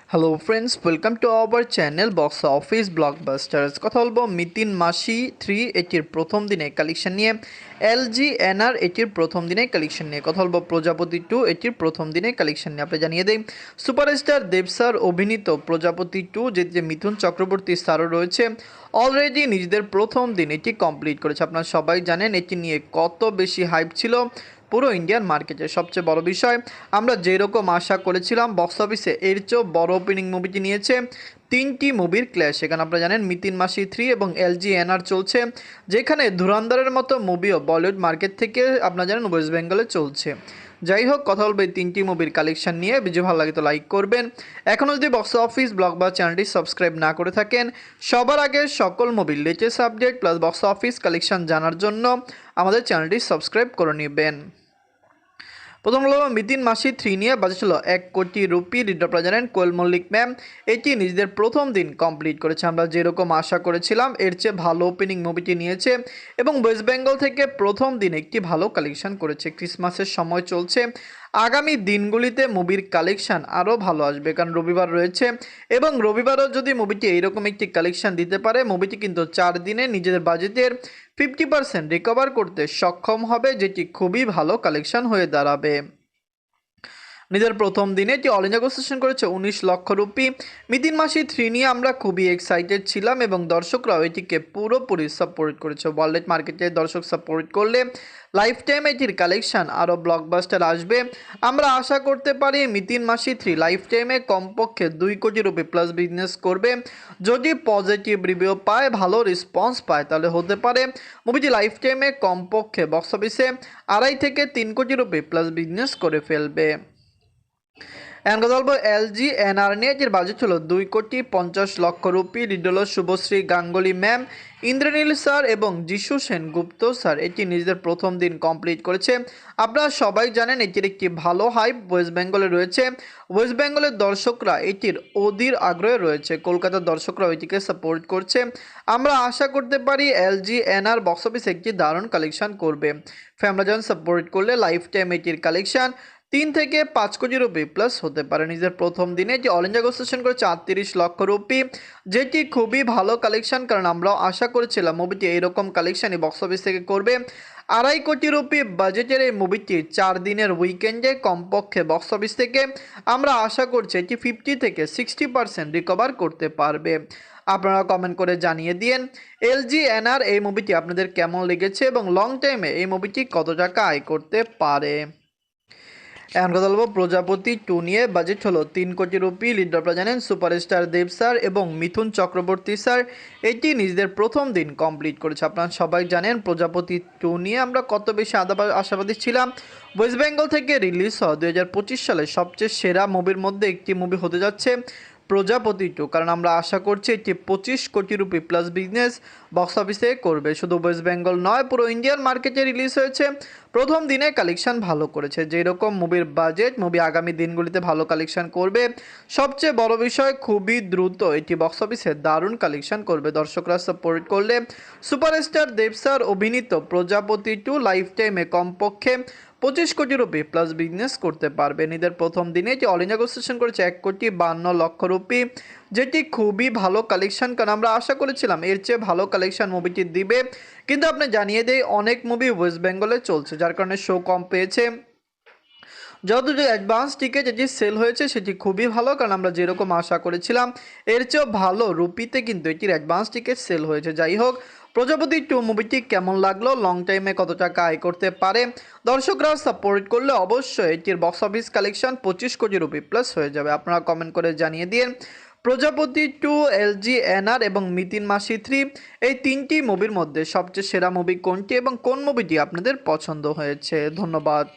Hello friends, welcome to our channel box office blockbusters. কথা বলবো মিতিন মাসি 3 এটির প্রথম দিনে কালেকশন নিয়ে, LGNR এটির প্রথম দিনে কালেকশন নিয়ে, কথা বলবো প্রজাপতি 2 এটির প্রথম দিনে কালেকশন নিয়ে। আপনি জানিয়ে দেই, সুপারস্টার দেব স্যার অভিনীত প্রজাপতি 2 যে মিথুন চক্রবর্তী স্যারও রয়েছে, অলরেডি নিজেদের প্রথম দিন এটি কমপ্লিট করেছে। আপনারা সবাই জানেন এটি নিয়ে কত বেশি হাইপ ছিল পুরো ইন্ডিয়ান মার্কেটে। সবচেয়ে বড় বিষয়, আমরা যেরকম আশা করেছিলাম বক্স অফিসে এর চেয়েও বড় ওপেনিং মুভিটি নিয়েছে। 3টি মুভির ক্ল্যাশ, এখানে আপনারা জানেন মিতিন মাসি 3 এবং LGNR চলছে, যেখানে ধুরন্ধরের মতো মুভিও বলিউড মার্কেট থেকে আপনারা জানেন ওয়েস্ট বেঙ্গলে চলছে। যাই হোক, কথা বলবো এই 3টি মুভির কালেকশন নিয়ে। ভিডিও ভালো লাগে তো লাইক করবেন। এখনও যদি বক্স অফিস ব্লকবাস্টার চ্যানেলটি সাবস্ক্রাইব না করে থাকেন, সবার আগে সকল মুভির latest update plus box office collection জানার জন্য আমাদের চ্যানেলটি সাবস্ক্রাইব করে নেবেন। প্রথম হলো মিতিন মাসি 3 নিয়ে বাজেট ছিল 1 কোটি রুপি। লিড আপনারা জানেন কোয়েল মল্লিক ম্যাম এটি নিজেদের প্রথম দিন কমপ্লিট করেছে। আমরা যেরকম আশা করেছিলাম এর চেয়ে ভালো ওপেনিং মুভিটি নিয়েছে এবং ওয়েস্ট বেঙ্গল থেকে প্রথম দিন একটি ভালো কালেকশন করেছে। ক্রিসমাসের সময় চলছে, আগামী দিনগুলিতে মুভির কালেকশন আরও ভালো আসবে, কারণ রবিবার রয়েছে এবং রবিবারও যদি মুভিটি এইরকম একটি কালেকশন দিতে পারে, মুভিটি কিন্তু 4 দিনে নিজেদের বাজেটের 50% রিকভার করতে সক্ষম হবে, যেটি খুবই ভালো কালেকশন হয়ে দাঁড়াবে। নিজের প্রথম দিনে এটি অল ইন্ডিয়া সেশন করেছে 19 লক্ষ রুপি। মিতিন মাসি 3 নিয়ে আমরা খুবই এক্সাইটেড ছিলাম এবং দর্শকরাও এটিকে পুরোপুরি সাপোর্ট করেছে। ওয়ার্ল্ড মার্কেটে দর্শক সাপোর্ট করলে লাইফ টাইম এটির কালেকশন আরও ব্লকবাস্টার আসবে। আমরা আশা করতে পারি মিতিন মাসি 3 লাইফ টাইমে কমপক্ষে 2 কোটি রুপি প্লাস বিজনেস করবে। যদি পজিটিভ রিভিউ পায়, ভালো রেসপন্স পায়, তাহলে হতে পারে মুভিটি লাইফ টাইমে কমপক্ষে বক্স অফিসে 2.5 থেকে 3 কোটি রুপি প্লাস বিজনেস করে ফেলবে। এখন কথা বলবো LGNR নিয়ে, এর বাজেট ছিল 2 কোটি 50 লক্ষ রুপি। লিড হল শুভশ্রী গাঙ্গুলি ম্যাম, ইন্দ্রনীল স্যার এবং যিশু সেনগুপ্ত স্যার। এটি নিজেদের প্রথম দিন কমপ্লিট করেছে। আপনারা সবাই জানেন এটির একটি ভালো হাইপ ওয়েস্ট বেঙ্গলে রয়েছে। ওয়েস্ট বেঙ্গলের দর্শকরা এটির অধীর আগ্রহে রয়েছে, কলকাতার দর্শকরা এটিকে সাপোর্ট করছে। আমরা আশা করতে পারি LGNR বক্স অফিসে একটি দারুণ কালেকশন করবে। ফ্যামিলিজন সাপোর্ট করলে লাইফ টাইম এটির কালেকশন 3 থেকে 5 কোটি রুপি প্লাস হতে পারে। নিজের প্রথম দিনে যে অল ইন্ডিয়া সেশন করেছে 38 লক্ষ রুপি, যেটি খুবই ভালো কালেকশন, কারণ আমরাও আশা করেছিলাম মুভিটি এইরকম কালেকশনই বক্স অফিস থেকে করবে। 2.5 কোটি রুপি বাজেটের এই মুভিটি 4 দিনের উইকেন্ডে কমপক্ষে বক্স অফিস থেকে আমরা আশা করছি এটি 50 থেকে 60% রিকভার করতে পারবে। আপনারা কমেন্ট করে জানিয়ে দিন LGNR এই মুভিটি আপনাদের কেমন লেগেছে এবং লং টাইমে এই মুভিটি কত টাকা আয় করতে পারে। এখন কথা বলবো প্রজাপতি 2 নিয়ে। বাজেট হলো 3 কোটি রুপি। লিড আপনারা জানেন সুপারস্টার দেব স্যার এবং মিথুন চক্রবর্তী স্যার। এটি নিজেদের প্রথম দিন কমপ্লিট করেছে। আপনারা সবাই জানেন প্রজাপতি 2 নিয়ে আমরা কত বেশি আশাবাদী ছিলাম। ওয়েস্ট বেঙ্গল থেকে রিলিজ হওয়া 2025 সালে সবচেয়ে সেরা মুভির মধ্যে একটি মুভি হতে যাচ্ছে প্রজাপতি 2, কারণ আমরা আশা করছি এটি 25 কোটি রুপি প্লাস বিজনেস বক্স অফিসে করবে। শুধু ওয়েস্ট বেঙ্গল নয়, পুরো ইন্ডিয়ান মার্কেটে রিলিজ হয়েছে, প্রথম দিনে কালেকশন ভালো করেছে। যেরকম মুভির বাজেট, মুভি আগামী দিনগুলিতে ভালো কালেকশন করবে। সবচেয়ে বড় বিষয়, খুবই দ্রুত এটি বক্স অফিসে দারুণ কালেকশন করবে। দর্শকরা সাপোর্ট করলে সুপারস্টার দেব স্যার অভিনীত প্রজাপতি 2 লাইফ টাইমে কমপক্ষে 25 কোটি রুপি প্লাস বিজনেস করতে পারবে। এদের প্রথম দিনে যে অল ইন্ডিয়া সেশন করেছে 1 কোটি 52 লক্ষ রুপি, যেটি খুবই ভালো কালেকশন, কারণ আমরা আশা করেছিলাম এর চেয়ে ভালো কালেকশন মুভিটি দিবে। কিন্তু আপনি জানিয়ে দেয় অনেক মুভি ওয়েস্ট বেঙ্গলে চলছে, যার কারণে শো কম পেয়েছে। যতটুকু অ্যাডভান্স টিকিট যেটি সেল হয়েছে সেটি খুবই ভালো, কারণ আমরা যেরকম আশা করেছিলাম এর চেয়েও ভালো রুপিতে কিন্তু এটির অ্যাডভান্স টিকিট সেল হয়েছে। যাই হোক, প্রজাপতি 2 মুভিটি কেমন লাগলো, লং টাইমে কত টাকা আয় করতে পারে, দর্শকরা সাপোর্ট করলে অবশ্যই এটির বক্স অফিস কালেকশন 25 কোটি রুপি প্লাস হয়ে যাবে। আপনারা কমেন্ট করে জানিয়ে দিন প্রজাপতি 2, LGNR এবং মিতিন মাসি 3 এই 3টি মুভির মধ্যে সবচেয়ে সেরা মুভি কোনটি এবং কোন মুভিটি আপনাদের পছন্দ হয়েছে। ধন্যবাদ।